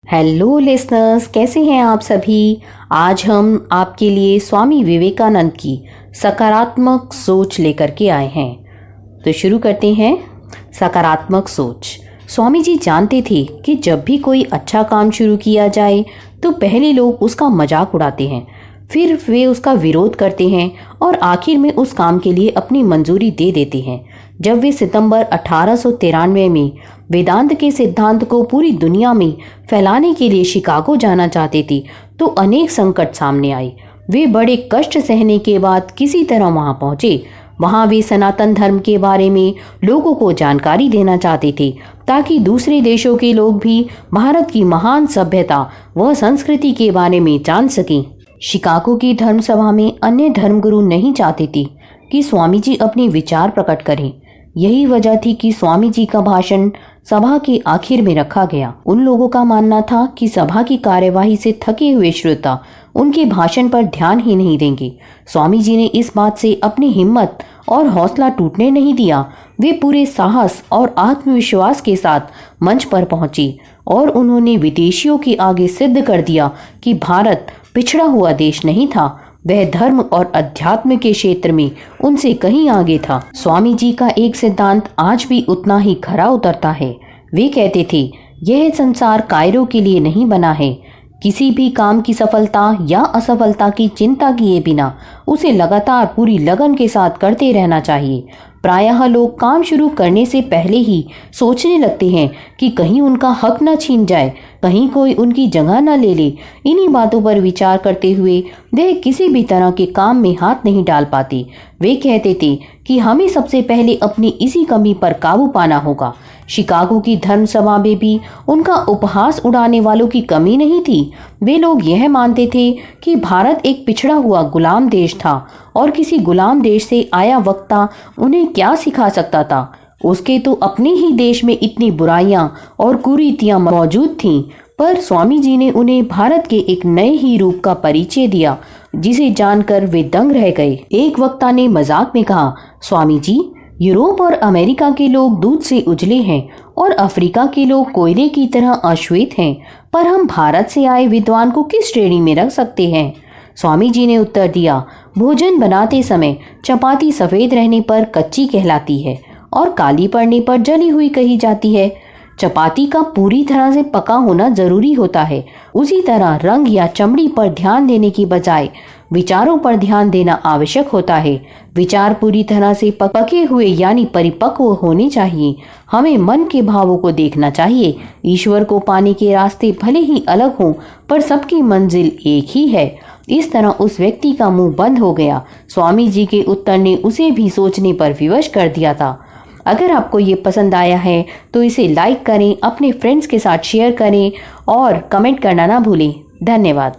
Hello listeners, कैसे हैं आप सभी। आज हम आपके लिए स्वामी विवेकानंद की सकारात्मक सोच लेकर के आए हैं। तो शुरू करते हैं। सकारात्मक सोच। स्वामी जी जानते थे कि जब भी कोई अच्छा काम शुरू किया जाए तो पहले लोग उसका मजाक उड़ाते हैं, फिर वे उसका विरोध करते हैं और आखिर में उस काम के लिए अपनी मंजूरी दे देते हैं। जब वे सितंबर 1893 में वेदांत के सिद्धांत को पूरी दुनिया में फैलाने के लिए शिकागो जाना चाहते थे तो अनेक संकट सामने आए। वे बड़े कष्ट सहने के बाद किसी तरह वहां पहुंचे। वहां वे सनातन धर्म के बारे में लोगों को जानकारी देना चाहते थे ताकि दूसरे देशों के लोग भी भारत की महान सभ्यता व संस्कृति के बारे में जान सकें। शिकागो की धर्म सभा में अन्य धर्मगुरु नहीं चाहते थे कि स्वामी जी अपने विचार प्रकट करें। यही वजह थी कि स्वामी जी का भाषण सभा के आखिर में रखा गया। उन लोगों का मानना था कि सभा की कार्यवाही से थके हुए श्रोता उनके भाषण पर ध्यान ही नहीं देंगे। स्वामी जी ने इस बात से अपनी हिम्मत और हौसला टूटने नहीं दिया। वे पूरे साहस और आत्मविश्वास के साथ मंच पर पहुंचे और उन्होंने विदेशियों के आगे सिद्ध कर दिया कि भारत पिछड़ा हुआ देश नहीं था, वह धर्म और अध्यात्म के क्षेत्र में उनसे कहीं आगे था। स्वामी जी का एक सिद्धांत आज भी उतना ही खरा उतरता है। वे कहते थे, यह संसार कायरों के लिए नहीं बना है। किसी भी काम की सफलता या असफलता की चिंता किए बिना उसे लगातार पूरी लगन के साथ करते रहना चाहिए। प्रायः लोग काम शुरू करने से पहले ही सोचने लगते हैं कि कहीं उनका हक न छीन जाए, कहीं कोई उनकी जगह न ले ले। इन्हीं बातों पर विचार करते हुए वे किसी भी तरह के काम में हाथ नहीं डाल पाते। वे कहते थे कि हमें सबसे पहले अपनी इसी कमी पर काबू पाना होगा। शिकागो की धर्म सभा में भी उनका उपहास उड़ाने वालों की कमी नहीं थी। वे लोग यह मानते थे कि भारत एक पिछड़ा हुआ गुलाम देश था और किसी गुलाम देश से आया वक्ता उन्हें क्या सिखा सकता था। उसके तो अपने ही देश में इतनी बुराइयां और कुरीतियां मौजूद थीं, पर स्वामी जी ने उन्हें भारत के एक नए ही रूप का परिचय दिया जिसे जानकर वे दंग रह गए। एक वक्ता ने मजाक में कहा, स्वामी जी, यूरोप और अमेरिका के लोग दूध से उजले हैं और अफ्रीका के लोग कोयले की तरह अश्वेत हैं, पर हम भारत से आए विद्वान को किस श्रेणी में रख सकते हैं। स्वामी जी ने उत्तर दिया, भोजन बनाते समय चपाती सफेद रहने पर कच्ची कहलाती है और काली पड़ने पर जली हुई कही जाती है। चपाती का पूरी तरह से पका होना जरूरी होता है। उसी तरह रंग या चमड़ी पर ध्यान देने की बजाय विचारों पर ध्यान देना आवश्यक होता है। विचार पूरी तरह से पके हुए यानी परिपक्व होने चाहिए। हमें मन के भावों को देखना चाहिए। ईश्वर को पाने के रास्ते भले ही अलग हों, पर सबकी मंजिल एक ही है। इस तरह उस व्यक्ति का मुंह बंद हो गया। स्वामी जी के उत्तर ने उसे भी सोचने पर विवश कर दिया था। अगर आपको ये पसंद आया है तो इसे लाइक करें, अपने फ्रेंड्स के साथ शेयर करें और कमेंट करना ना भूलें। धन्यवाद।